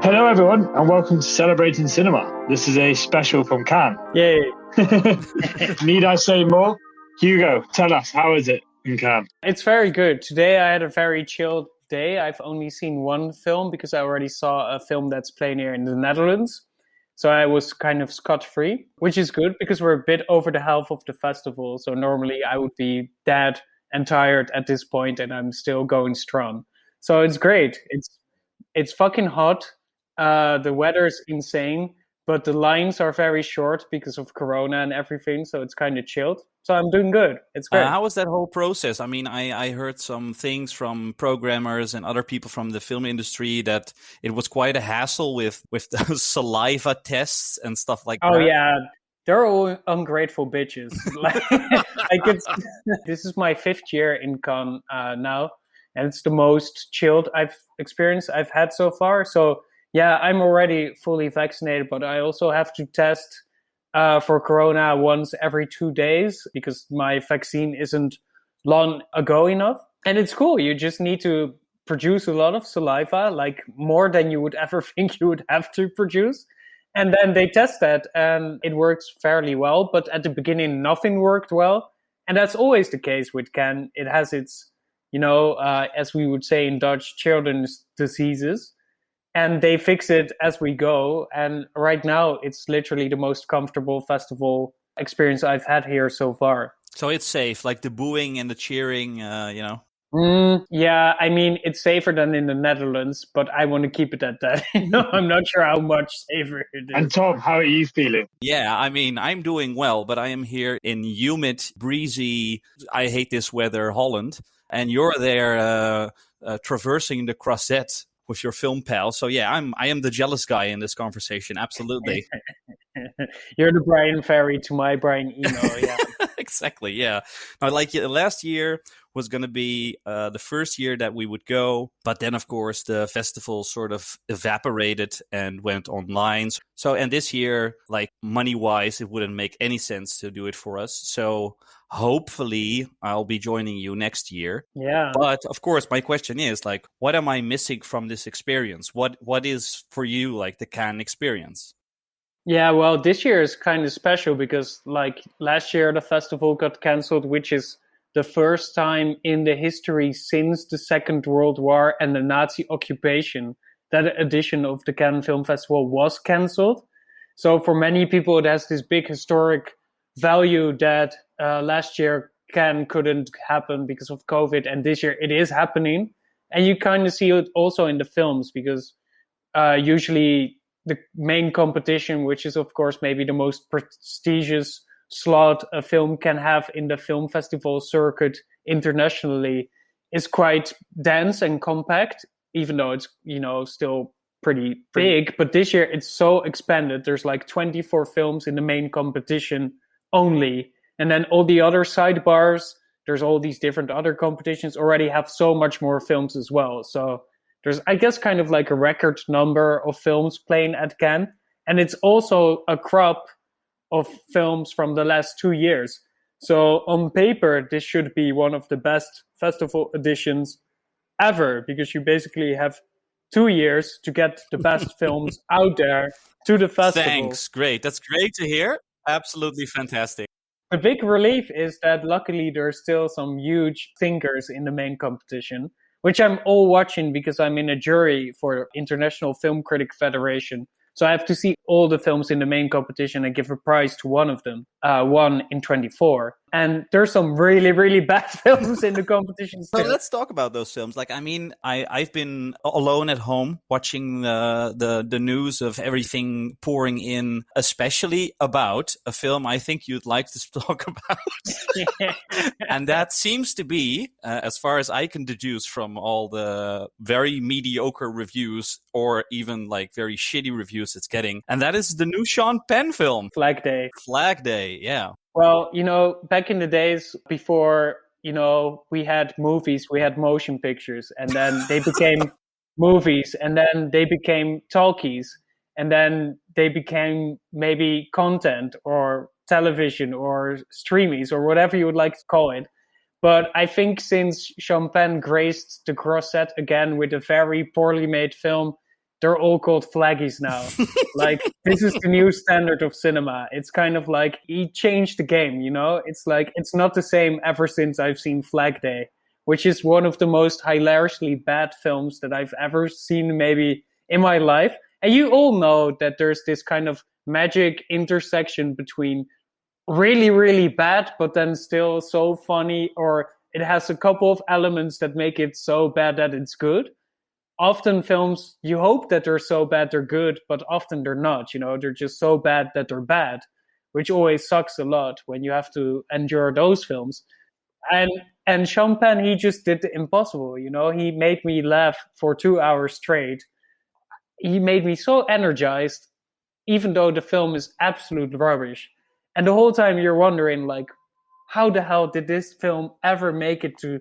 Hello, everyone, and welcome to Celebrating Cinema. This is a special from Cannes. Yay. Need I say more? Hugo, tell us, how is it in Cannes? It's very good. Today I had a very chilled day. I've only seen one film because I already saw a film that's playing here in the Netherlands. So I was kind of scot-free, which is good because we're a bit over the half of the festival. So normally I would be dead and tired at this point, and I'm still going strong. So it's great. It's fucking hot. The weather's insane, but the lines are very short because of Corona and everything. So it's kind of chilled. So I'm doing good. It's great. How was that whole process? I mean, I heard some things from programmers and other people from the film industry that it was quite a hassle with those saliva tests and stuff like that. Oh, yeah. They're all ungrateful bitches. This is my 5th year in Cannes now, and it's the most chilled experience I've had so far. So, yeah, I'm already fully vaccinated, but I also have to test for Corona once every 2 days because my vaccine isn't long ago enough. And it's cool. You just need to produce a lot of saliva, like more than you would ever think you would have to produce. And then they test that and it works fairly well. But at the beginning, nothing worked well. And that's always the case with Cannes. It has its, as we would say in Dutch, children's diseases. And they fix it as we go. And right now, it's literally the most comfortable festival experience I've had here so far. So it's safe, like the booing and the cheering, Yeah, I mean, it's safer than in the Netherlands, but I want to keep it at that. I'm not sure how much safer it is. And Tom, how are you feeling? Yeah, I mean, I'm doing well, but I am here in humid, breezy, I hate this weather, Holland. And you're there traversing the Croisette with your film pal. So yeah, I am the jealous guy in this conversation. Absolutely. You're the Brian Ferry to my Brian Eno. Yeah. Exactly. Yeah. Now, like last year was going to be the first year that we would go, but then of course the festival sort of evaporated and went online. So, and this year, like money wise, it wouldn't make any sense to do it for us. So hopefully I'll be joining you next year. Yeah. But of course, my question is like, what am I missing from this experience? What is for you like the Cannes experience? Yeah, well, this year is kind of special because like last year the festival got cancelled, which is the first time in the history since the Second World War and the Nazi occupation that edition of the Cannes Film Festival was cancelled. So for many people, it has this big historic value that last year Cannes couldn't happen because of COVID, and this year it is happening. And you kind of see it also in the films because usually the main competition, which is of course maybe the most prestigious slot a film can have in the film festival circuit internationally, is quite dense and compact, even though it's, still pretty big. But this year it's so expanded. There's like 24 films in the main competition only. And then all the other sidebars, there's all these different other competitions already have so much more films as well. So there's, I guess, kind of like a record number of films playing at Cannes. And it's also a crop of films from the last 2 years. So on paper, this should be one of the best festival editions ever, because you basically have 2 years to get the best films out there to the festival. Thanks. Great. That's great to hear. Absolutely fantastic. The big relief is that luckily there's still some huge thinkers in the main competition, which I'm all watching because I'm in a jury for International Film Critic Federation. So I have to see all the films in the main competition and give a prize to one of them, one in 24. And there's some really, really bad films in the competition still. So let's talk about those films. Like, I mean, I've been alone at home watching the news of everything pouring in, especially about a film I think you'd like to talk about. And that seems to be, as far as I can deduce from all the very mediocre reviews or even like very shitty reviews it's getting, and that is the new Sean Penn film. Flag Day. Flag Day, yeah. Well, back in the days before, we had movies, we had motion pictures, and then they became movies, and then they became talkies, and then they became maybe content or television or streamies or whatever you would like to call it. But I think since Sean Penn graced the Croisette again with a very poorly made film, they're all called flaggies now. Like, this is the new standard of cinema. It's kind of like he changed the game, you know? It's like, it's not the same ever since I've seen Flag Day, which is one of the most hilariously bad films that I've ever seen maybe in my life. And you all know that there's this kind of magic intersection between really, really bad, but then still so funny, or it has a couple of elements that make it so bad that it's good. Often films, you hope that they're so bad they're good, but often they're not, you know, they're just so bad that they're bad, which always sucks a lot when you have to endure those films. And Sean Penn, he just did the impossible, you know, he made me laugh for 2 hours straight. He made me so energized, even though the film is absolute rubbish. And the whole time you're wondering, like, how the hell did this film ever make it to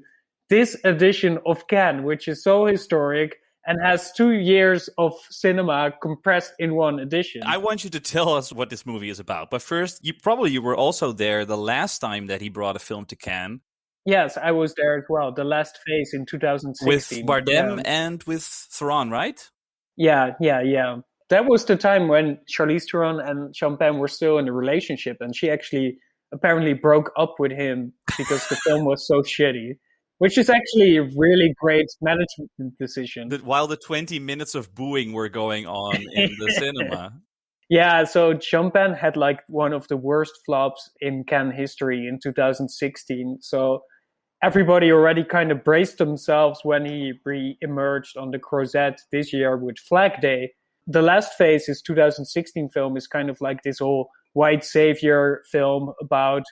this edition of Cannes, which is so historic and has 2 years of cinema compressed in one edition? I want you to tell us what this movie is about. But first, you were also there the last time that he brought a film to Cannes. Yes, I was there as well. The Last Phase in 2016. With Bardem and with Theron, right? Yeah. That was the time when Charlize Theron and Sean Penn were still in a relationship, and she actually apparently broke up with him because the film was so shitty, which is actually a really great management decision. While the 20 minutes of booing were going on in the cinema. Yeah, so Sean Penn had like one of the worst flops in Cannes history in 2016. So everybody already kind of braced themselves when he re-emerged on the Crozet this year with Flag Day. The Last Phase, his 2016 film, is kind of like this whole white savior film about,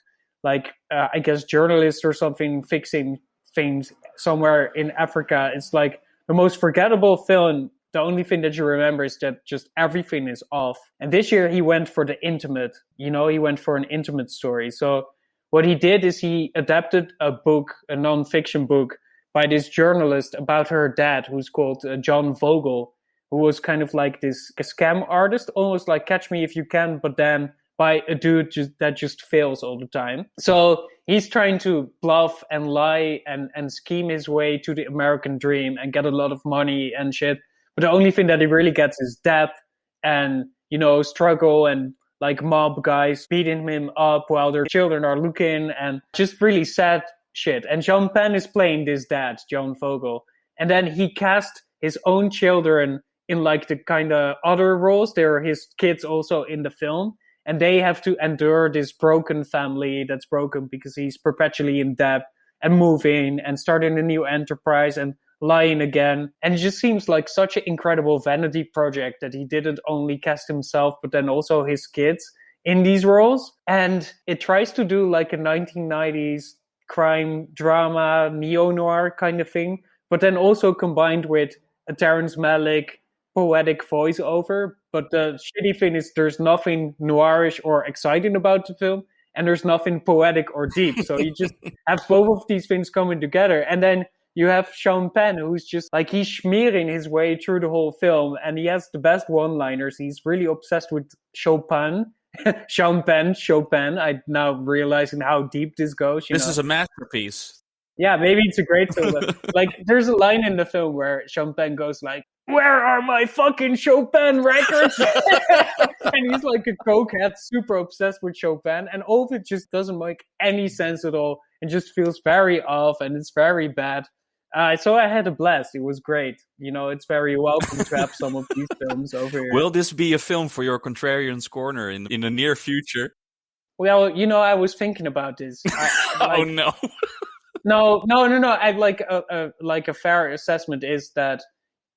like, I guess journalists or something fixing things somewhere in Africa. It's like the most forgettable film. The only thing that you remember is that just everything is off. And this year he went for the intimate, you know, he went for an intimate story. So what he did is he adapted a book, a non-fiction book by this journalist about her dad, who's called John Vogel, who was kind of like this scam artist, almost like Catch Me If You Can, but then by a dude that just fails all the time. So he's trying to bluff and lie and scheme his way to the American dream and get a lot of money and shit. But the only thing that he really gets is death and, you know, struggle and like mob guys beating him up while their children are looking, and just really sad shit. And Sean Penn is playing this dad, John Vogel. And then he cast his own children in like the kind of other roles. They're his kids also in the film. And they have to endure this broken family that's broken because he's perpetually in debt and moving and starting a new enterprise and lying again. And it just seems like such an incredible vanity project that he didn't only cast himself, but then also his kids in these roles. And it tries to do like a 1990s crime drama, neo-noir kind of thing, but then also combined with a Terrence Malick poetic voiceover. But the shitty thing is there's nothing noirish or exciting about the film, and there's nothing poetic or deep. So you just have both of these things coming together. And then you have Sean Penn, who's just like, he's schmearing his way through the whole film, and he has the best one-liners. He's really obsessed with Chopin. Sean Penn, Chopin. I'm now realizing how deep this goes. This is a masterpiece. Yeah, maybe it's a great film. Like, there's a line in the film where Sean Penn goes like, "Where are my fucking Chopin records?" And he's like a cokehead, super obsessed with Chopin, and all of it just doesn't make any sense at all. It just feels very off, and it's very bad. So I had a blast. It was great. You know, it's very welcome to have some of these films over here. Will this be a film for your Contrarian's Corner in the near future? Well, you know, I was thinking about this. Oh no. No. I like a fair assessment is that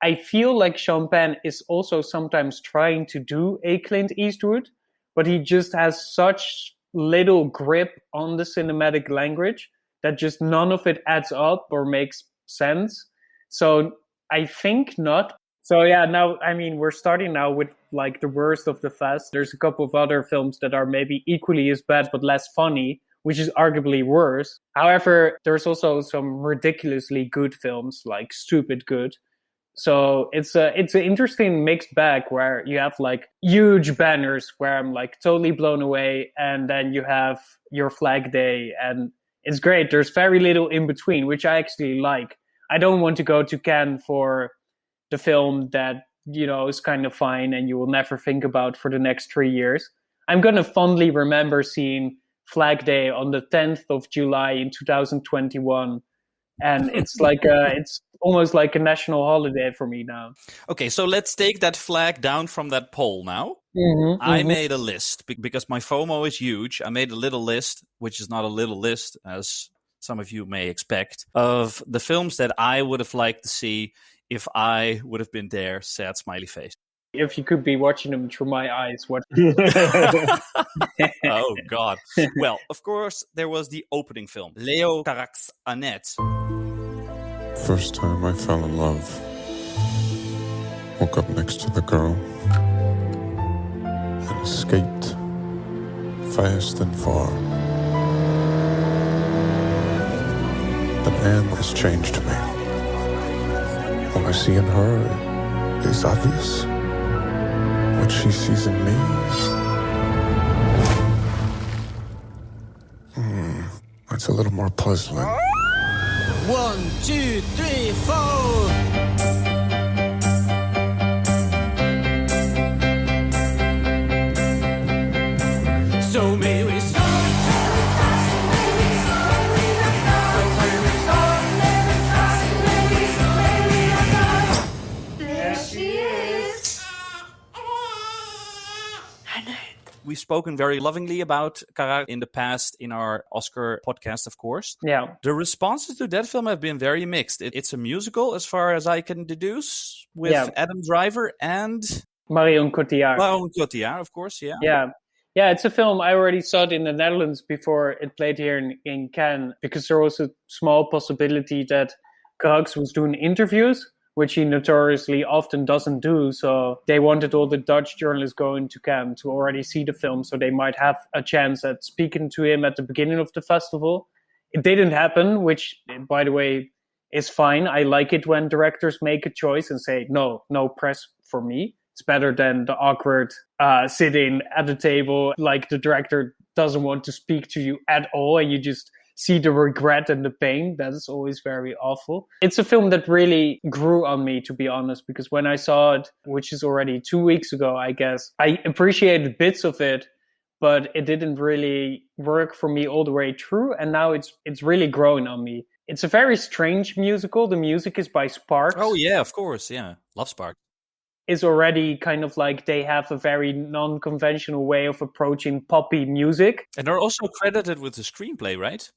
I feel like Sean Penn is also sometimes trying to do a Clint Eastwood, but he just has such little grip on the cinematic language that just none of it adds up or makes sense. So I think not. So yeah, now, I mean, we're starting now with like the worst of the fest. There's a couple of other films that are maybe equally as bad but less funny, which is arguably worse. However, there's also some ridiculously good films, like stupid good. So it's an interesting mixed bag where you have like huge banners where I'm like totally blown away, and then you have your Flag Day, and it's great. There's very little in between, which I actually like. I don't want to go to Cannes for the film that is kind of fine and you will never think about for the next 3 years. I'm going to fondly remember seeing Flag Day on the 10th of July in 2021. And it's it's almost like a national holiday for me now. Okay, so let's take that flag down from that pole now. I made a list because my FOMO is huge. I made a little list, which is not a little list, as some of you may expect, of the films that I would have liked to see if I would have been there. Sad smiley face. If you could be watching them through my eyes, what? Oh, God. Well, of course, there was the opening film, Leo Carax's Annette. First time I fell in love. Woke up next to the girl and escaped fast and far. But Anne has changed me. What I see in her is obvious. What she sees in me, it's a little more puzzling. 1, 2, 3, 4. So may we start. We've spoken very lovingly about Cara in the past in our Oscar podcast, of course. Yeah. The responses to that film have been very mixed. It's a musical, as far as I can deduce, with Adam Driver and Marion Cotillard. Marion Cotillard, of course, yeah. Yeah, it's a film. I already saw it in the Netherlands before it played here in Cannes, because there was a small possibility that Carax was doing interviews, which he notoriously often doesn't do. So they wanted all the Dutch journalists going to Cannes to already see the film, so they might have a chance at speaking to him at the beginning of the festival. It didn't happen, which, by the way, is fine. I like it when directors make a choice and say, no press for me. It's better than the awkward sitting at the table, like the director doesn't want to speak to you at all, and you just see the regret and the pain. That is always very awful. It's a film that really grew on me, to be honest, because when I saw it, which is already 2 weeks ago, I guess, I appreciated bits of it, but it didn't really work for me all the way through. And now it's really growing on me. It's a very strange musical. The music is by Sparks. Oh, yeah, of course. Yeah. Love Sparks. Is already kind of like they have a very non-conventional way of approaching poppy music. And they're also credited with the screenplay, right?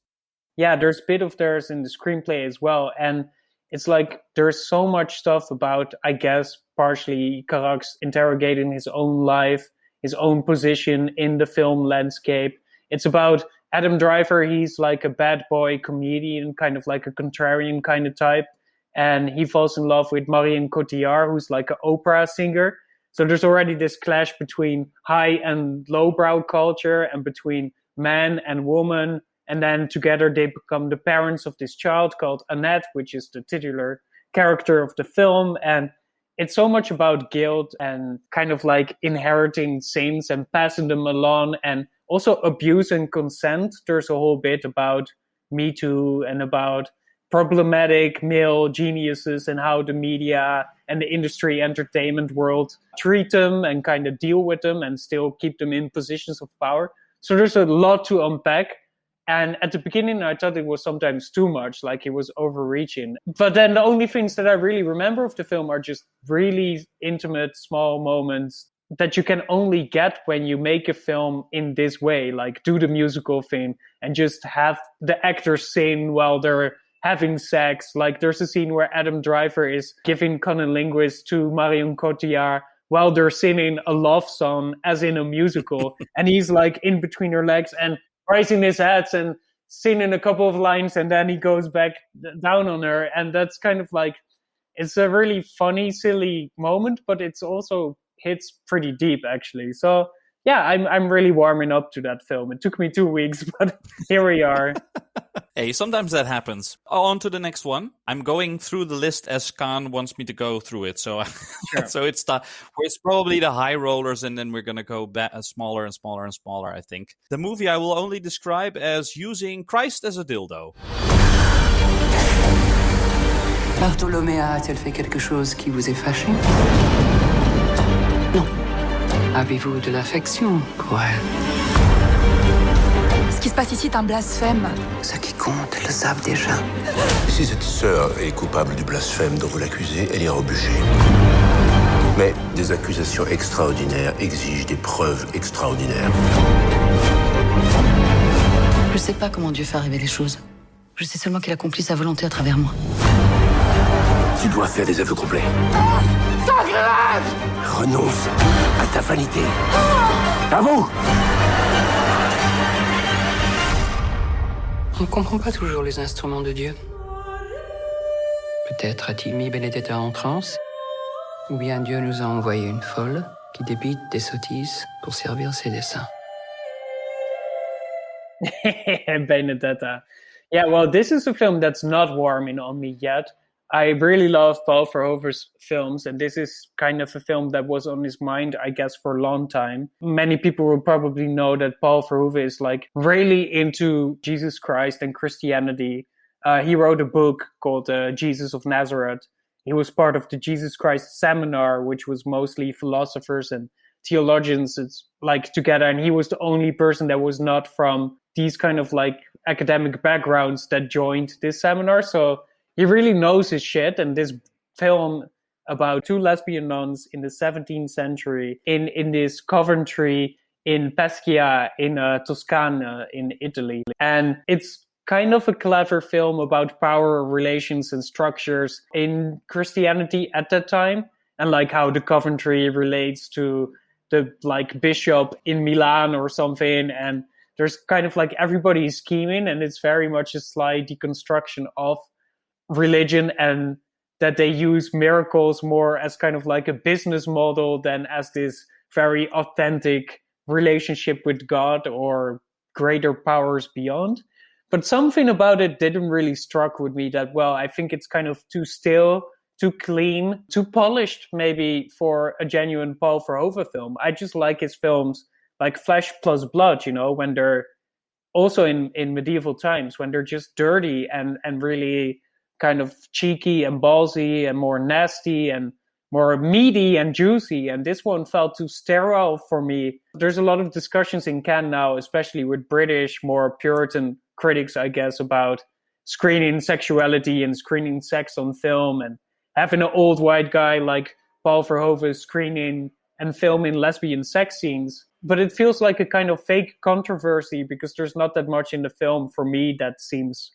Yeah, there's a bit of theirs in the screenplay as well. And it's like there's so much stuff about, I guess, partially Carax interrogating his own life, his own position in the film landscape. It's about Adam Driver. He's like a bad boy comedian, kind of like a contrarian kind of type. And he falls in love with Marion Cotillard, who's like an opera singer. So there's already this clash between high and lowbrow culture and between man and woman. And then together they become the parents of this child called Annette, which is the titular character of the film. And it's so much about guilt and kind of like inheriting sins and passing them along, and also abuse and consent. There's a whole bit about Me Too and about problematic male geniuses and how the media and the industry entertainment world treat them and kind of deal with them and still keep them in positions of power. So there's a lot to unpack. And at the beginning, I thought it was sometimes too much, like it was overreaching. But then the only things that I really remember of the film are just really intimate, small moments that you can only get when you make a film in this way, like do the musical thing and just have the actors sing while they're having sex. Like there's a scene where Adam Driver is giving cunnilingus to Marion Cotillard while they're singing a love song as in a musical. And he's like in between her legs and raising his hands and singing a couple of lines, and then he goes back down on her. And that's kind of like, it's a really funny, silly moment, but it's also hits pretty deep actually. So yeah, I'm really warming up to that film. It took me 2 weeks, but here we are. Hey, sometimes that happens. On to the next one. I'm going through the list as Khan wants me to go through it. So, Sure. so it's probably the high rollers, and then we're going to go back smaller and smaller and smaller, I think. The movie I will only describe as using Christ as a dildo. Bartholoméa a-t-elle fait quelque chose qui vous est fâché? Non. Avez-vous de l'affection pour elle? Ce qui se passe ici est un blasphème. Ce qui compte, elles le savent déjà. Si cette sœur est coupable du blasphème dont vous l'accusez, elle ira au bûcher. Mais des accusations extraordinaires exigent des preuves extraordinaires. Je sais pas comment Dieu fait arriver les choses. Je sais seulement qu'il accomplit sa volonté à travers moi. Tu dois faire des aveux complets. Renonce à ta vanité. À vous! On ne comprend pas toujours les instruments de Dieu. Peut-être a-t-il mis Benedetta en transe, ou bien Dieu nous a envoyé une folle qui débite des sottises pour servir ses desseins. Benedetta. Yeah, well, this is a film that's not warming on me yet. I really love Paul Verhoeven's films, and this is kind of a film that was on his mind, I guess, for a long time. Many people will probably know that Paul Verhoeven is like really into Jesus Christ and Christianity. He wrote a book called Jesus of Nazareth. He was part of the Jesus Christ seminar, which was mostly philosophers and theologians, it's like together. And he was the only person that was not from these kind of like academic backgrounds that joined this seminar. So he really knows his shit. And this film about two lesbian nuns in the 17th century in this Coventry in Pescia in Toscana in Italy. And it's kind of a clever film about power relations and structures in Christianity at that time, and like how the Coventry relates to the like bishop in Milan or something. And there's kind of like everybody is scheming, and it's very much a sly deconstruction of religion, and that they use miracles more as kind of like a business model than as this very authentic relationship with God or greater powers beyond. But something about it didn't really struck with me that well. I think it's kind of too still, too clean, too polished maybe for a genuine Paul Verhoeven film. I just like his films like Flesh Plus Blood, you know, when they're also in medieval times, when they're just dirty and really kind of cheeky and ballsy and more nasty and more meaty and juicy. And this one felt too sterile for me. There's a lot of discussions in Cannes now, especially with British, more Puritan critics, I guess, about screening sexuality and screening sex on film, and having an old white guy like Paul Verhoeven screening and filming lesbian sex scenes. But it feels like a kind of fake controversy because there's not that much in the film for me that seems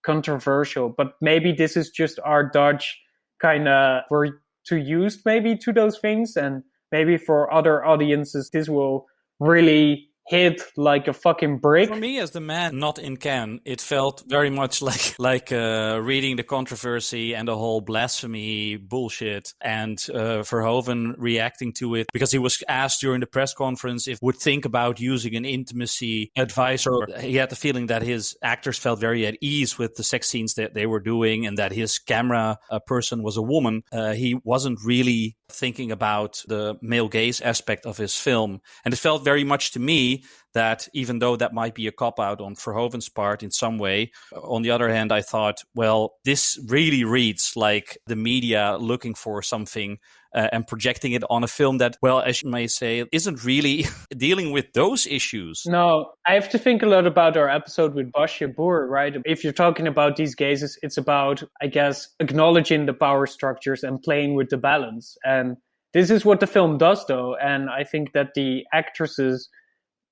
controversial. But maybe this is just our Dutch kind of, we're too used maybe to those things, and maybe for other audiences this will really hit like a fucking brick. For me, as the man not in Cannes, it felt very much like reading the controversy and the whole blasphemy bullshit, and Verhoeven reacting to it because he was asked during the press conference if would think about using an intimacy advisor. He had the feeling that his actors felt very at ease with the sex scenes that they were doing, and that his camera person was a woman. He wasn't really thinking about the male gaze aspect of his film. And it felt very much to me that even though that might be a cop-out on Verhoeven's part in some way, on the other hand, I thought, well, this really reads like the media looking for something and projecting it on a film that, well, as you may say, isn't really dealing with those issues. No, I have to think a lot about our episode with Basje Boer, right? If you're talking about these gazes, it's about, I guess, acknowledging the power structures and playing with the balance. And this is what the film does, though. And I think that the actresses,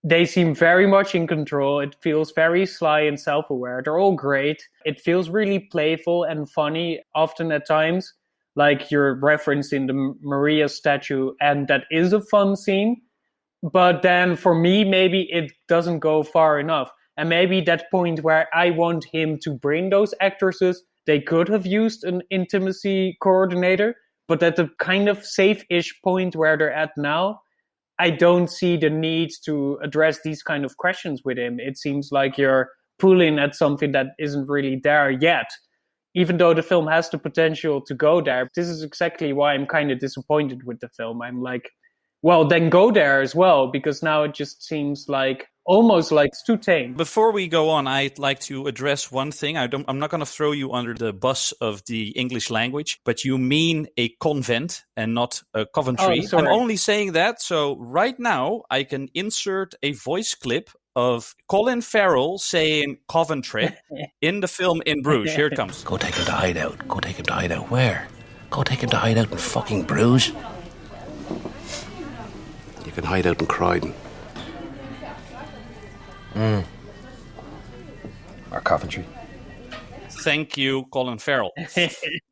they seem very much in control. It feels very sly and self-aware. They're all great. It feels really playful and funny, often at times, like you're referencing the Maria statue, and that is a fun scene. But then for me, maybe it doesn't go far enough. And maybe that point where I want him to bring those actresses, they could have used an intimacy coordinator. But at the kind of safe-ish point where they're at now, I don't see the need to address these kind of questions with him. It seems like you're pulling at something that isn't really there yet, even though the film has the potential to go there. This is exactly why I'm kind of disappointed with the film. I'm like, well, then go there as well, because now it just seems like almost like it's too tame. Before we go on, I'd like to address one thing. I'm not going to throw you under the bus of the English language, but you mean a convent and not a Coventry. Oh, sorry. I'm only saying that. So right now I can insert a voice clip of Colin Farrell saying Coventry in the film In Bruges. Here it comes. Go take him to hideout. Go take him to hideout. Where? Go take him to hideout in fucking Bruges. You can hide out in Croydon. Or Coventry. Thank you, Colin Farrell.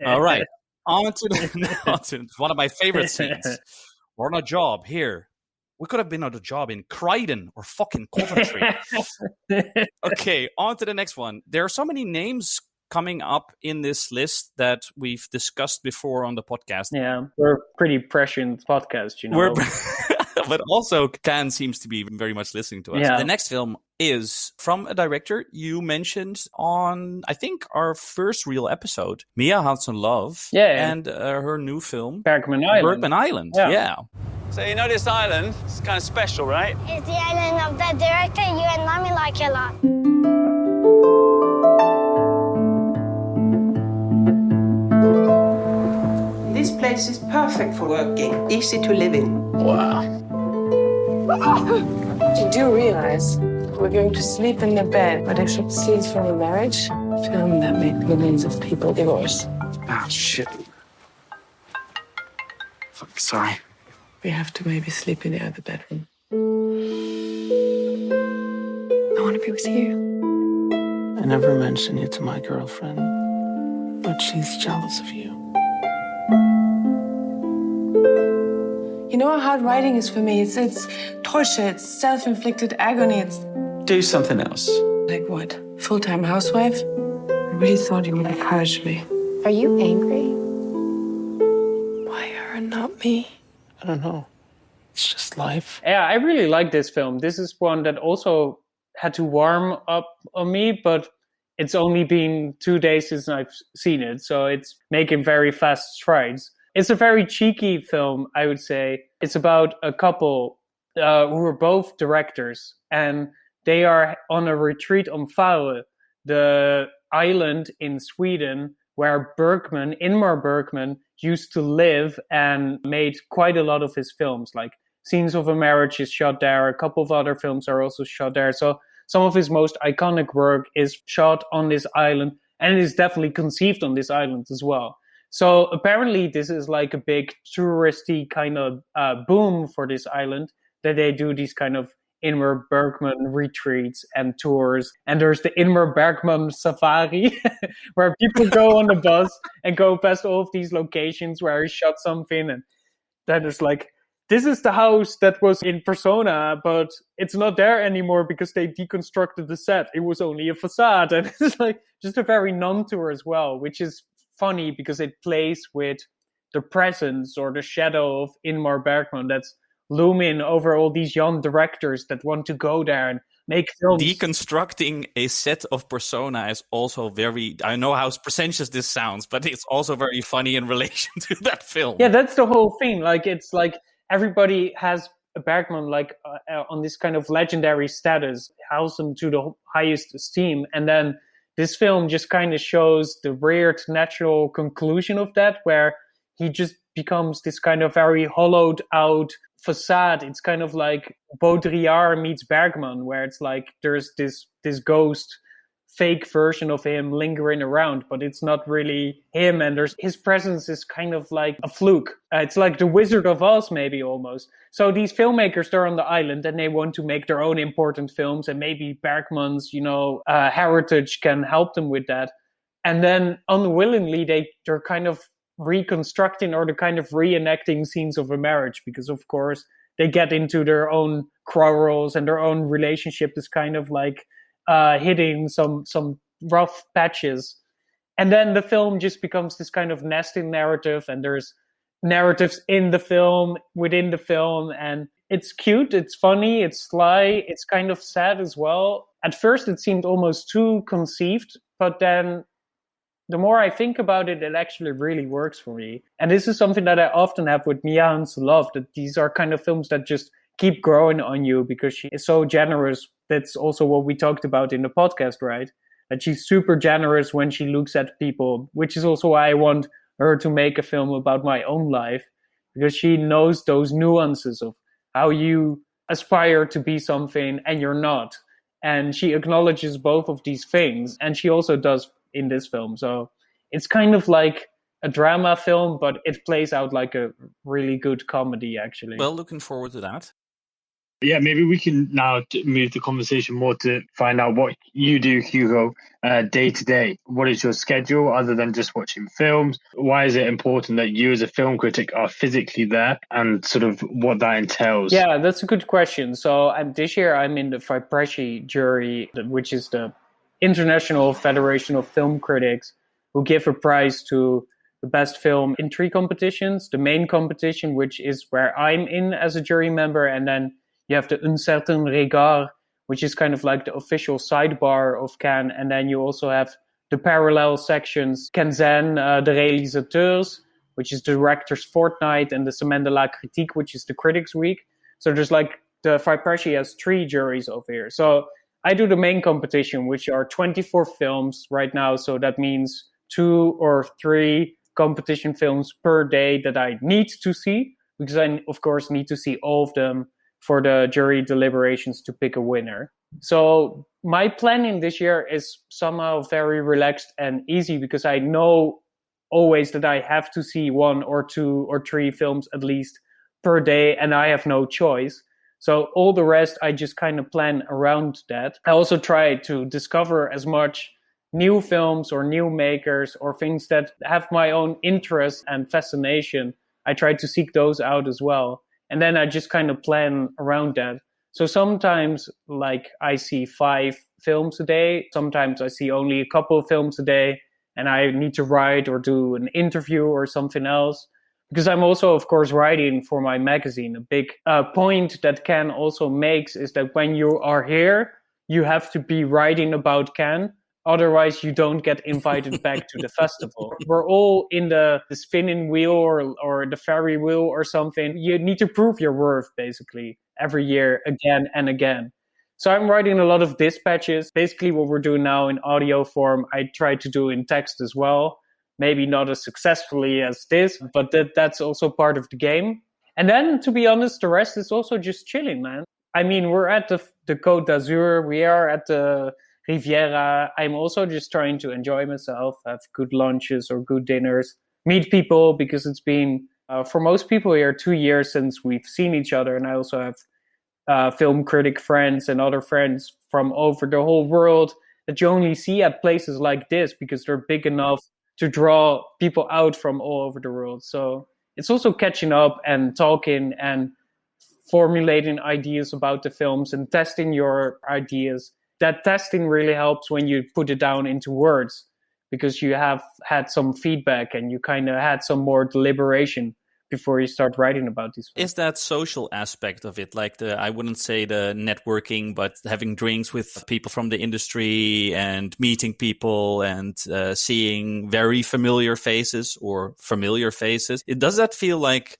All right. On to one of my favorite scenes. We're on a job here. We could have been on a job in Croydon or fucking Coventry. Okay, on to the next one. There are so many names coming up in this list that we've discussed before on the podcast. Yeah, we're pretty prescient podcast, you know. But also, Can seems to be very much listening to us. Yeah. The next film is from a director you mentioned on, I think, our first real episode, Mia Hansen-Løve, and her new film, Bergman Island. Yeah. So you know this island? It's kind of special, right? It's the island of the director you and mommy like a lot. This place is perfect for working, easy to live in. Wow. You do realize we're going to sleep in the bed, but if it's scenes from a marriage, film that made millions of people divorce. Ah, shit. Fuck, sorry. We have to maybe sleep in the other bedroom. I want to be with you. I never mentioned you to my girlfriend, but she's jealous of you. You know how hard writing is for me? It's torture, it's self-inflicted agony, it's... Do something else. Like what? Full-time housewife? I really thought you would encourage me. Are you angry? Why her and not me? I don't know. It's just life. Yeah, I really like this film. This is one that also had to warm up on me, but it's only been 2 days since I've seen it, so it's making very fast strides. It's a very cheeky film, I would say. It's about a couple who are both directors, and they are on a retreat on Faure, the island in Sweden where Ingmar Bergman used to live and made quite a lot of his films. Like Scenes of a Marriage is shot there. A couple of other films are also shot there. So some of his most iconic work is shot on this island, and it is definitely conceived on this island as well. So apparently this is like a big touristy kind of boom for this island, that they do these kind of Ingmar Bergman retreats and tours. And there's the Ingmar Bergman safari, where people go on the bus and go past all of these locations where he shot something. And then it's like, this is the house that was in Persona, but it's not there anymore because they deconstructed the set. It was only a facade. And it's like just a very non-tour as well, which is funny because it plays with the presence or the shadow of Ingmar Bergman that's looming over all these young directors that want to go there and make films. Deconstructing a set of Persona is also very, I know how pretentious this sounds, but it's also very funny in relation to that film. Yeah, that's the whole thing. Like, it's like everybody has a Bergman like on this kind of legendary status, holds him to the highest esteem, and then this film just kind of shows the weird natural conclusion of that, where he just becomes this kind of very hollowed out facade. It's kind of like Baudrillard meets Bergman, where it's like there's this ghost fake version of him lingering around, but it's not really him, and his presence is kind of like a fluke. It's like the Wizard of Oz, maybe almost. So these filmmakers, they're on the island and they want to make their own important films, and maybe Bergman's, heritage can help them with that. And then unwillingly, they're kind of reconstructing or they're kind of reenacting Scenes of a Marriage, because of course they get into their own quarrels and their own relationship is kind of like hitting some rough patches. And then the film just becomes this kind of nesting narrative, and there's narratives in the film, within the film, and it's cute, it's funny, it's sly, it's kind of sad as well. At first it seemed almost too conceived, but then the more I think about it, it actually really works for me. And this is something that I often have with Mia Hansen-Løve, that these are kind of films that just keep growing on you because she is so generous. That's also what we talked about in the podcast, right? That she's super generous when she looks at people, which is also why I want her to make a film about my own life, because she knows those nuances of how you aspire to be something and you're not. And she acknowledges both of these things, and she also does in this film. So it's kind of like a drama film, but it plays out like a really good comedy, actually. Well, looking forward to that. Yeah, maybe we can now move the conversation more to find out what you do, Hugo, day to day. What is your schedule other than just watching films? Why is it important that you as a film critic are physically there, and sort of what that entails? Yeah, that's a good question. So this year I'm in the Fipresci jury, which is the International Federation of Film Critics, who give a prize to the best film in 3 competitions. The main competition, which is where I'm in as a jury member, and then you have the Un Certain Regard, which is kind of like the official sidebar of Cannes. And then you also have the parallel sections, Quinzaine de Réalisateurs, which is the director's fortnight, and the Semaine de la Critique, which is the critics week. So there's like, the Fipresci has 3 juries over here. So I do the main competition, which are 24 films right now. So that means 2 or 3 competition films per day that I need to see, because I, of course, need to see all of them for the jury deliberations to pick a winner. So my planning this year is somehow very relaxed and easy, because I know always that I have to see 1 or 2 or 3 films at least per day, and I have no choice. So all the rest, I just kind of plan around that. I also try to discover as much new films or new makers or things that have my own interest and fascination. I try to seek those out as well. And then I just kind of plan around that. So sometimes, like, I see 5 films a day. Sometimes I see only a couple of films a day, and I need to write or do an interview or something else. Because I'm also, of course, writing for my magazine. A big point that Cannes also makes is that when you are here, you have to be writing about Cannes. Otherwise, you don't get invited back to the festival. We're all in the spinning wheel or the ferry wheel or something. You need to prove your worth, basically, every year, again and again. So I'm writing a lot of dispatches. Basically, what we're doing now in audio form, I try to do in text as well. Maybe not as successfully as this, but that's also part of the game. And then, to be honest, the rest is also just chilling, man. I mean, we're at the Côte d'Azur. We are at the Riviera. I'm also just trying to enjoy myself, have good lunches or good dinners, meet people, because it's been, for most people here, 2 years since we've seen each other. And I also have film critic friends and other friends from over the whole world that you only see at places like this because they're big enough to draw people out from all over the world. So it's also catching up and talking and formulating ideas about the films and testing your ideas. That testing really helps when you put it down into words, because you have had some feedback and you kind of had some more deliberation before you start writing about these films. Is that social aspect of it, like I wouldn't say the networking, but having drinks with people from the industry and meeting people and seeing very familiar faces or familiar faces? Does that feel like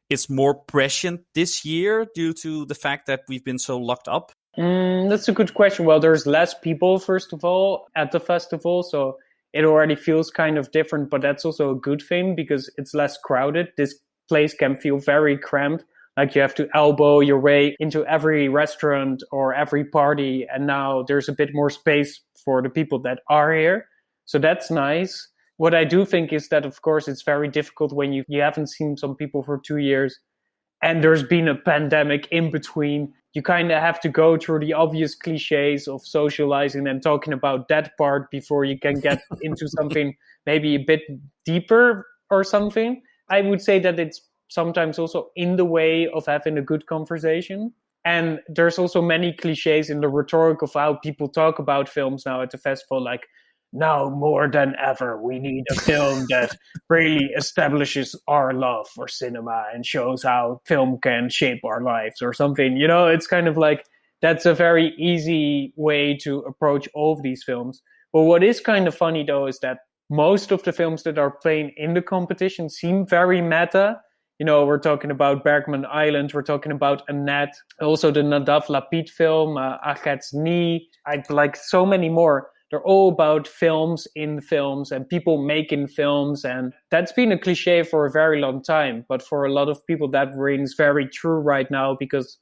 it's more prescient this year due to the fact that we've been so locked up? That's a good question. Well, there's less people, first of all, at the festival. So it already feels kind of different, but that's also a good thing because it's less crowded. This place can feel very cramped. Like you have to elbow your way into every restaurant or every party. And now there's a bit more space for the people that are here. So that's nice. What I do think is that, of course, it's very difficult when you haven't seen some people for 2 years and there's been a pandemic in between. You kind of have to go through the obvious cliches of socializing and talking about that part before you can get into something maybe a bit deeper or something. I would say that it's sometimes also in the way of having a good conversation. And there's also many cliches in the rhetoric of how people talk about films now at the festival, like, now more than ever, we need a film that really establishes our love for cinema and shows how film can shape our lives or something. You know, it's kind of like, that's a very easy way to approach all of these films. But what is kind of funny, though, is that most of the films that are playing in the competition seem very meta. We're talking about Bergman Island, we're talking about Annette, also the Nadav Lapid film, Achet's Knee, I'd like so many more. They're all about films in films and people making films. And that's been a cliche for a very long time. But for a lot of people, that rings very true right now, because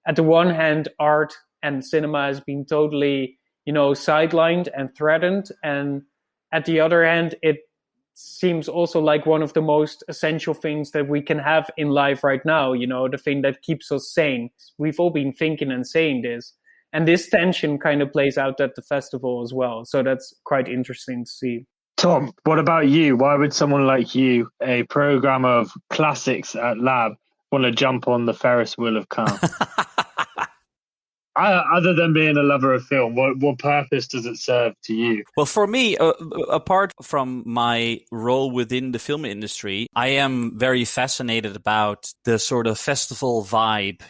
at the one hand, art and cinema has been totally, sidelined and threatened. And at the other hand, it seems also like one of the most essential things that we can have in life right now, the thing that keeps us sane. We've all been thinking and saying this. And this tension kind of plays out at the festival as well. So that's quite interesting to see. Tom, what about you? Why would someone like you, a programmer of classics at Lab, want to jump on the Ferris wheel of Cannes? Other than being a lover of film, what purpose does it serve to you? Well, for me, apart from my role within the film industry, I am very fascinated about the sort of festival vibe.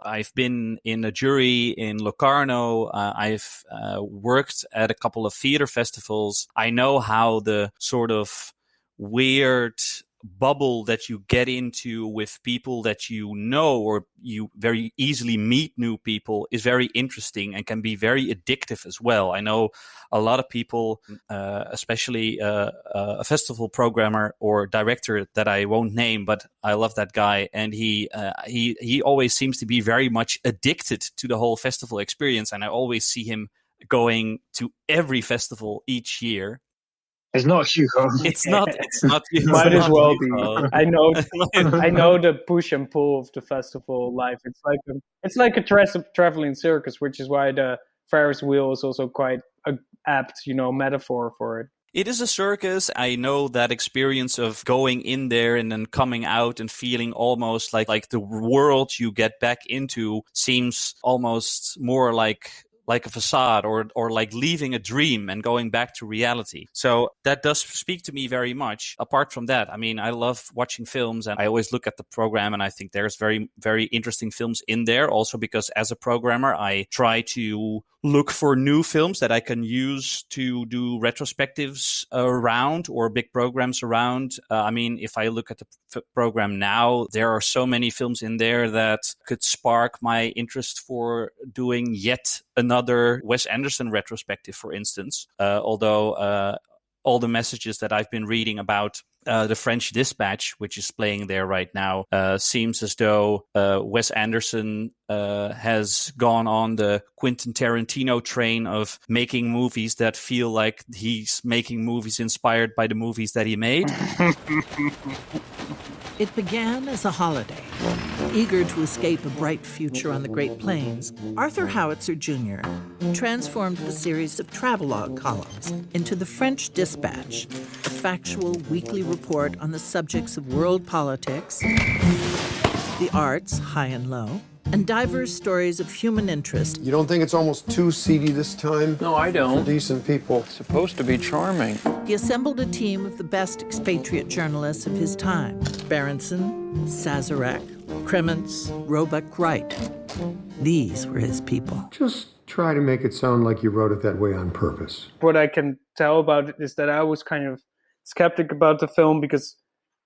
I've been in a jury in Locarno. I've worked at a couple of theater festivals. I know how the sort of weird bubble that you get into with people that or you very easily meet new people is very interesting and can be very addictive as well. I know a lot of people, especially a festival programmer or director that I won't name, but I love that guy, and he always seems to be very much addicted to the whole festival experience, and I always see him going to every festival each year. It's not Hugo. It's not Hugo. Might as well be. I know the push and pull of the festival life. It's like a traveling circus, which is why the Ferris wheel is also quite an apt, metaphor for it. It is a circus. I know that experience of going in there and then coming out and feeling almost like the world you get back into seems almost more like a facade or like leaving a dream and going back to reality. So that does speak to me very much. Apart from that, I mean, I love watching films and I always look at the program and I think there's very, very interesting films in there. Also because as a programmer, I try to look for new films that I can use to do retrospectives around or big programs around. I mean, if I look at the program now, there are so many films in there that could spark my interest for doing yet another Wes Anderson retrospective, for instance. Although all the messages that I've been reading about the French Dispatch, which is playing there right now, seems as though Wes Anderson has gone on the Quentin Tarantino train of making movies that feel like he's making movies inspired by the movies that he made. It began as a holiday. Eager to escape a bright future on the Great Plains, Arthur Howitzer Jr. transformed the series of travelogue columns into the French Dispatch, a factual weekly report on the subjects of world politics, the arts, high and low, and diverse stories of human interest. You don't think it's almost too seedy this time? No, I don't. For decent people. It's supposed to be charming. He assembled a team of the best expatriate journalists of his time: Berenson, Sazerac, Kremens, Roebuck Wright. These were his people. Just try to make it sound like you wrote it that way on purpose. What I can tell about it is that I was kind of skeptic about the film because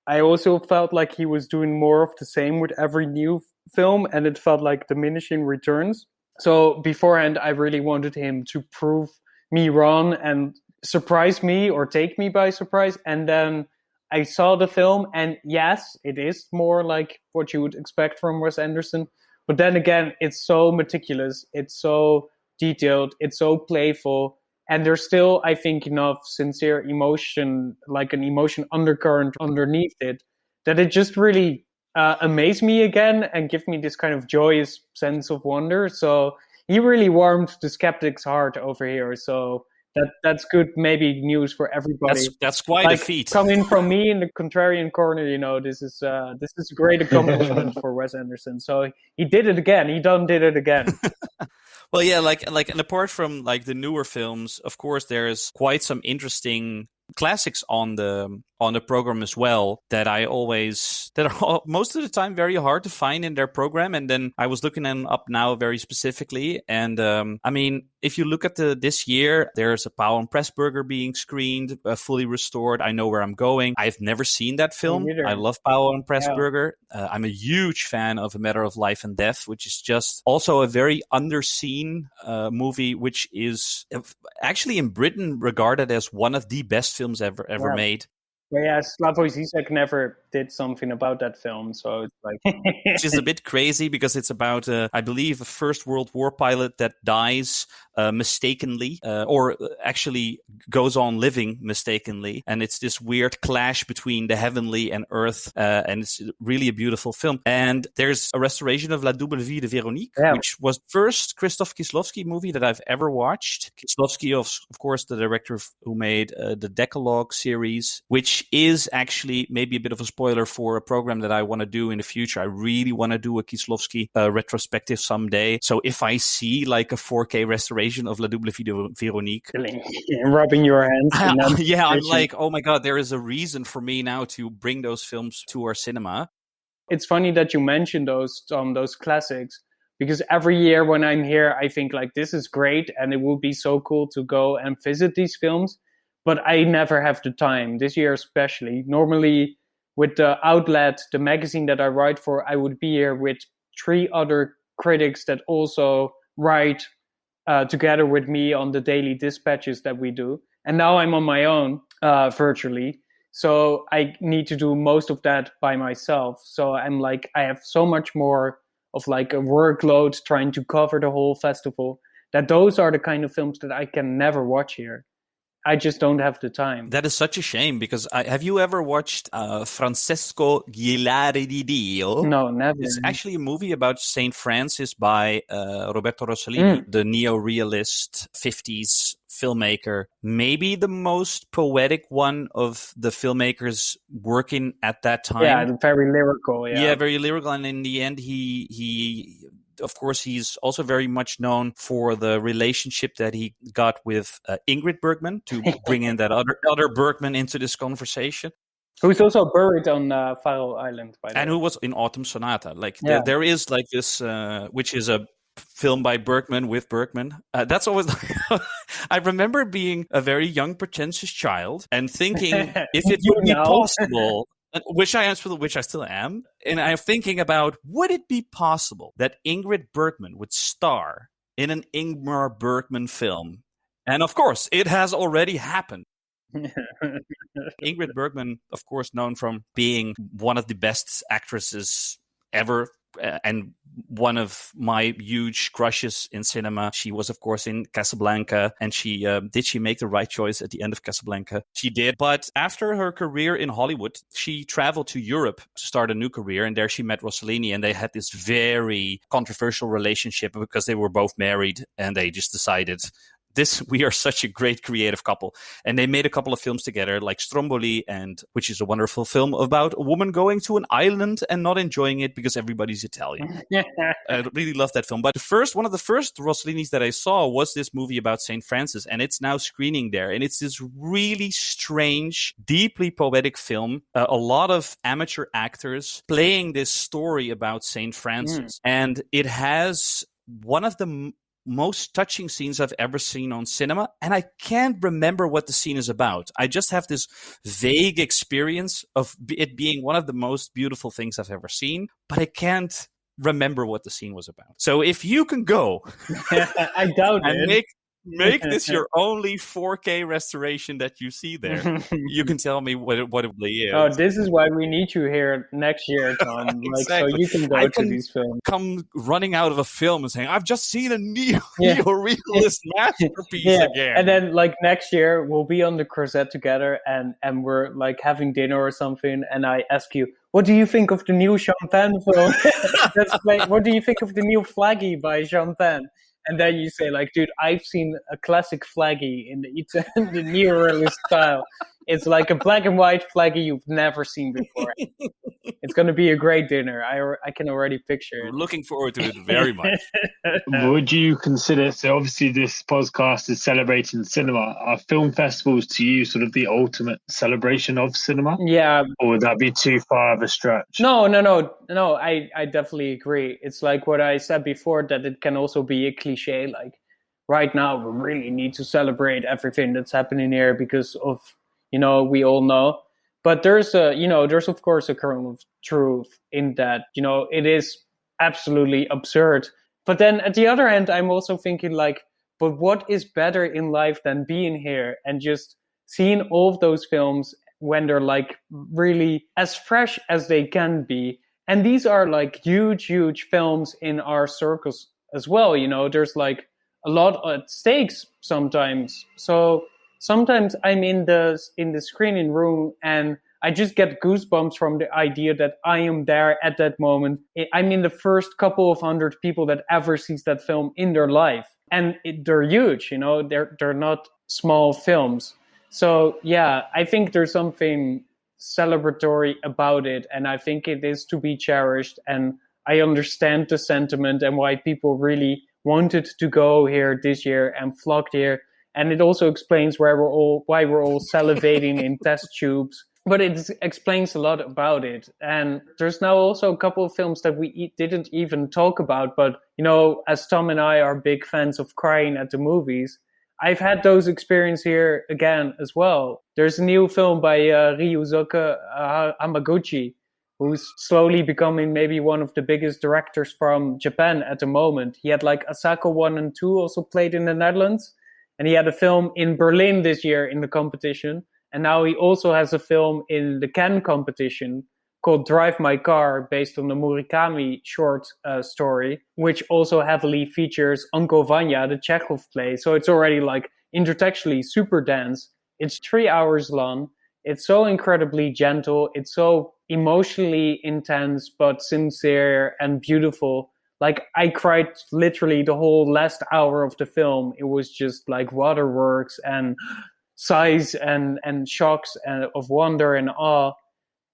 I also felt like he was doing more of the same with every new film, and it felt like diminishing returns. So beforehand, I really wanted him to prove me wrong and surprise me or take me by surprise. And then I saw the film, and yes, it is more like what you would expect from Wes Anderson. But then again, it's so meticulous, it's so detailed, it's so playful, and there's still, I think, enough sincere emotion, like an emotion undercurrent underneath it, that it just really amaze me again and give me this kind of joyous sense of wonder. So he really warmed the skeptic's heart over here. So that's good, maybe news for everybody. That's quite a feat. Coming from me in the contrarian corner, this is a great accomplishment for Wes Anderson. So he did it again. He did it again. Well, yeah, and apart from the newer films, of course, there's quite some interesting classics on the on the program as well that are most of the time very hard to find in their program. And then I was looking them up now very specifically. And I mean, if you look at this year, there's a Powell and Pressburger being screened, fully restored. I Know Where I'm Going. I've never seen that film. I love Powell and Pressburger. Yeah. I'm a huge fan of A Matter of Life and Death, which is just also a very underseen movie, which is actually in Britain regarded as one of the best films ever made. But yeah, Slavoj Zizek never did something about that film, so it's like... Which is a bit crazy because it's about, I believe, a First World War pilot that dies mistakenly, or actually goes on living mistakenly. And it's this weird clash between the heavenly and earth, and it's really a beautiful film. And there's a restoration of La Double Vie de Véronique, which was the first Krzysztof Kieślowski movie that I've ever watched. Kieślowski, of course, the director who made the Decalogue series, which is actually maybe a bit of a spoiler for a program that I want to do in the future. I really want to do a Kieślowski retrospective someday. So if I see like a 4K restoration of La Double Vie de Véronique, rubbing your hands. Yeah, I'm like, oh my God, there is a reason for me now to bring those films to our cinema. It's funny that you mentioned those classics, because every year when I'm here, I think like this is great and it would be so cool to go and visit these films. But I never have the time, this year especially. Normally, with the outlet, the magazine that I write for, I would be here with 3 other critics that also write together with me on the daily dispatches that we do. And now I'm on my own, virtually. So I need to do most of that by myself. So I'm like, I have so much more of like a workload trying to cover the whole festival, that those are the kind of films that I can never watch here. I just don't have the time. That is such a shame, because have you ever watched Francesco Ghilardi di Dio? No, never. It's actually a movie about St. Francis by Roberto Rossellini, the neo-realist 50s filmmaker. Maybe the most poetic one of the filmmakers working at that time. Yeah, very lyrical. Yeah, very lyrical. And in the end, he of course, he's also very much known for the relationship that he got with Ingrid Bergman, to bring in that other Bergman into this conversation. Who's also buried on Faroe Island, by the way. And who was in Autumn Sonata. Like there is like this, which is a film by Bergman with Bergman. That's always. I remember being a very young, pretentious child and thinking if it would be possible. Which I still am. And I'm thinking about, would it be possible that Ingrid Bergman would star in an Ingmar Bergman film? And of course, it has already happened. Ingrid Bergman, of course, known from being one of the best actresses ever, and one of my huge crushes in cinema. She was, of course, in Casablanca, and did she make the right choice at the end of Casablanca? She did. But after her career in Hollywood, she traveled to Europe to start a new career, and there she met Rossellini, and they had this very controversial relationship because they were both married, and they just decided, we are such a great creative couple. And they made a couple of films together, like Stromboli, which is a wonderful film about a woman going to an island and not enjoying it because everybody's Italian. I really love that film. But one of the first Rossellini's that I saw was this movie about St. Francis, and it's now screening there. And it's this really strange, deeply poetic film. A lot of amateur actors playing this story about St. Francis. And it has one of the most touching scenes I've ever seen on cinema, and I can't remember what the scene is about. I just have this vague experience of it being one of the most beautiful things I've ever seen, but I can't remember what the scene was about. So if you can go I doubt and it. Make this your only 4K restoration that you see there, you can tell me what it really is. Oh, this is why we need you here next year, Tom. Exactly. So you can go to these films. Come running out of a film and saying, I've just seen a neo-realist masterpiece again. And then next year we'll be on the Crozet together and we're having dinner or something, and I ask you, what do you think of the new Champagne film? What do you think of the new Flaggy by Champagne? And then you say, dude, I've seen a classic Flaggy in the neo-realist style. It's like a black and white flaggy you've never seen before. It's going to be a great dinner. I can already picture it. Looking forward to it very much. Would you consider, so obviously this podcast is celebrating cinema, are film festivals to you sort of the ultimate celebration of cinema? Yeah. Or would that be too far of a stretch? No, I definitely agree. It's like what I said before, that it can also be a cliche, like right now we really need to celebrate everything that's happening here because of, we all know. But there's of course a kernel of truth in that, it is absolutely absurd. But then at the other hand, I'm also thinking like, but what is better in life than being here and just seeing all of those films when they're like really as fresh as they can be. And these are like huge, huge films in our circles as well. There's like a lot at stakes sometimes. So sometimes I'm in the screening room and I just get goosebumps from the idea that I am there at that moment. I'm in the first couple of 100 people that ever sees that film in their life. And they're huge, they're not small films. So yeah, I think there's something celebratory about it. And I think it is to be cherished. And I understand the sentiment and why people really wanted to go here this year and flocked here. And it also explains why we're all salivating in test tubes. But it explains a lot about it. And there's now also a couple of films that we didn't even talk about. But, as Tom and I are big fans of crying at the movies, I've had those experiences here again as well. There's a new film by Ryusuke Hamaguchi, who's slowly becoming maybe one of the biggest directors from Japan at the moment. He had like Asako 1 and 2 also played in the Netherlands. And he had a film in Berlin this year in the competition. And now he also has a film in the Cannes competition called Drive My Car, based on the Murakami short story, which also heavily features Uncle Vanya, the Chekhov play. So it's already like intertextually super dense. It's 3 hours long. It's so incredibly gentle. It's so emotionally intense, but sincere and beautiful. Like I cried literally the whole last hour of the film. It was just like waterworks and sighs and shocks and of wonder and awe.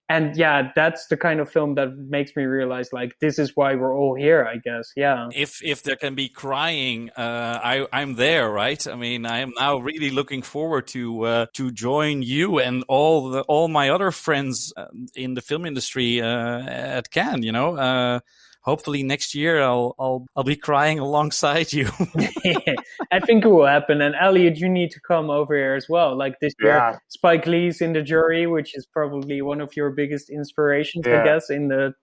And yeah, that's the kind of film that makes me realize like this is why we're all here, I guess. Yeah. If there can be crying, I'm there, right? I mean, I am now really looking forward to join you and all my other friends in the film industry at Cannes. Hopefully next year I'll be crying alongside you. I think it will happen. And Elliot, you need to come over here as well. Like this year, Spike Lee's in the jury, which is probably one of your biggest inspirations, I guess, in the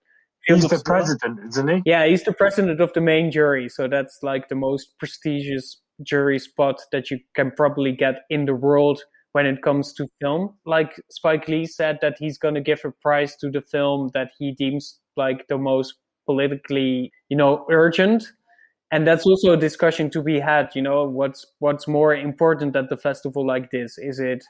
field. He's the president, isn't he? Yeah, he's the president of the main jury. So that's like the most prestigious jury spot that you can probably get in the world when it comes to film. Like Spike Lee said that he's going to give a prize to the film that he deems like the most politically, urgent. And that's also a discussion to be had, what's more important at the festival like this? Is it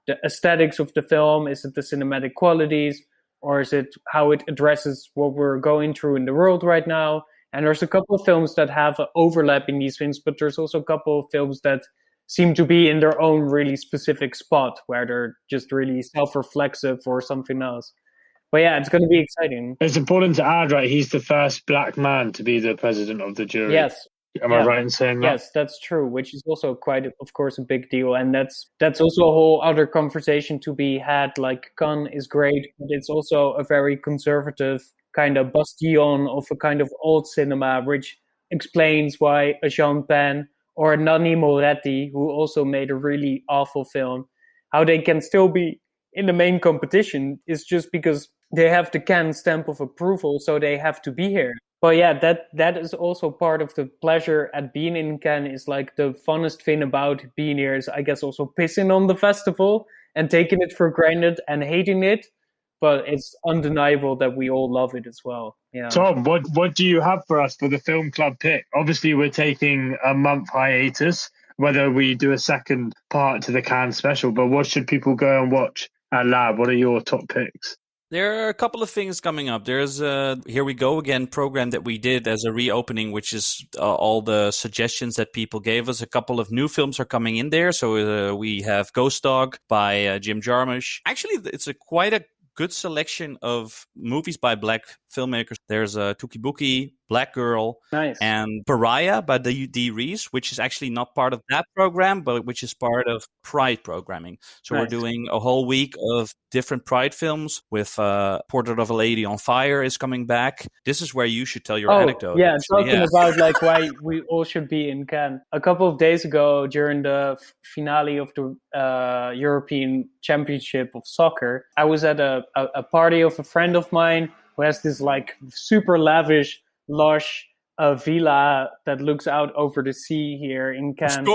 the aesthetics of the film? Is it the cinematic qualities? Or is it how it addresses what we're going through in the world right now? And there's a couple of films that have an overlap in these things, but there's also a couple of films that seem to be in their own really specific spot where they're just really self-reflexive or something else. But yeah, it's going to be exciting. It's important to add, right? He's the first black man to be the president of the jury. Yes. Am I right in saying that? Yes, that's true, which is also quite, of course, a big deal. And that's also a whole other conversation to be had. Like, Cannes is great, but it's also a very conservative kind of bastion of a kind of old cinema, which explains why a Jean Pen or a Nanni Moretti, who also made a really awful film, how they can still be in the main competition is just because they have the Cannes stamp of approval, so they have to be here. But yeah, that is also part of the pleasure at being in Cannes. Is like the funnest thing about being here is, I guess, also pissing on the festival and taking it for granted and hating it. But it's undeniable that we all love it as well. Yeah. Tom, what do you have for us for the film club pick? Obviously, we're taking a month hiatus, whether we do a second part to the Cannes special. But what should people go and watch at Lab? What are your top picks? There are a couple of things coming up. There's a Here We Go Again program that we did as a reopening, which is all the suggestions that people gave us. A couple of new films are coming in there. So we have Ghost Dog by Jim Jarmusch. Actually, it's quite a good selection of movies by black filmmakers. There's Tuki Buki, Black Girl, nice. and Pariah by D. Reese, which is actually not part of that program, but which is part of Pride programming. So Nice. we're doing a whole week of different Pride films with Portrait of a Lady on Fire is coming back. This is where you should tell your anecdote. Yeah, actually. talking about like why we all should be in Cannes. A couple of days ago, during the finale of the European Championship of Soccer, I was at a party of a friend of mine who has this like super lavish, lush villa that looks out over the sea here in Cannes.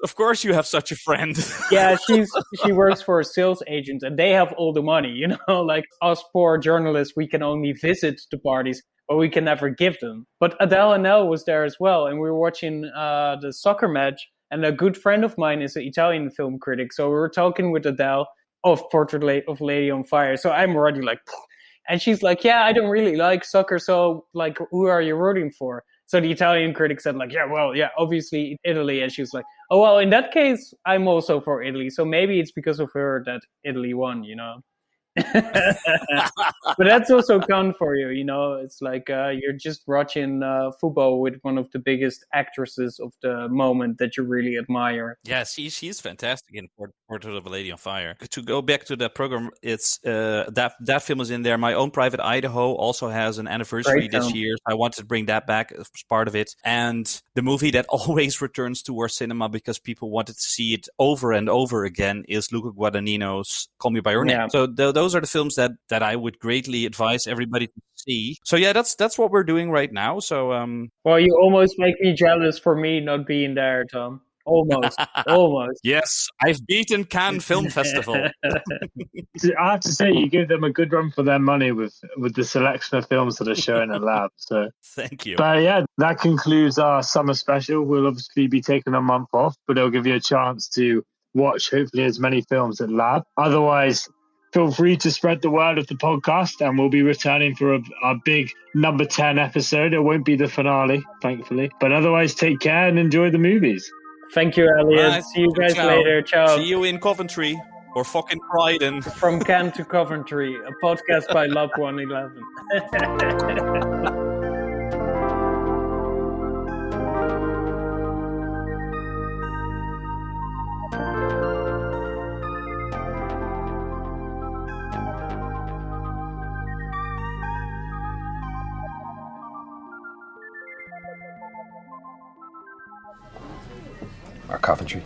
Of course, you have such a friend. Yeah, she works for a sales agent, and they have all the money. You know, like us poor journalists, we can only visit the parties, but we can never give them. But Adèle Haenel was there as well, and we were watching the soccer match. And a good friend of mine is an Italian film critic, so we were talking with Adèle of Portrait of a Lady on Fire. So I'm already like. And she's like, yeah, I don't really like soccer, so like, who are you rooting for? So the Italian critic said like, yeah, obviously Italy. And she was like, oh, well, in that case, I'm also for Italy. So maybe it's because of her that Italy won, you know. But that's also Cannes for you, you know. It's like you're just watching football with one of the biggest actresses of the moment that you really admire. Yeah, she's fantastic in Portrait of a Lady on Fire. To go back to that program, it's that film is in there. My Own Private Idaho also has an anniversary this year. I wanted to bring that back as part of it. And the movie that always returns to our cinema because people wanted to see it over and over again is Luca Guadagnino's Call Me by Your Name. Yeah. So those are the films that I would greatly advise everybody to see. So yeah, that's what we're doing right now. So well, you almost make me jealous for me not being there, Tom. Almost. Yes, I've beaten Cannes Film Festival. I have to say, you give them a good run for their money with the selection of films that are showing at Lab. So thank you. But yeah, that concludes our summer special. We'll obviously be taking a month off, but it'll give you a chance to watch hopefully as many films at Lab. Otherwise, feel free to spread the word of the podcast, and we'll be returning for our big number 10 episode. It won't be the finale, thankfully. But otherwise, take care and enjoy the movies. Thank you, Elliot. Right. See you guys later. Ciao. See you in Coventry or fucking Croydon. From Cannes to Coventry, a podcast by Lab 111. Coventry.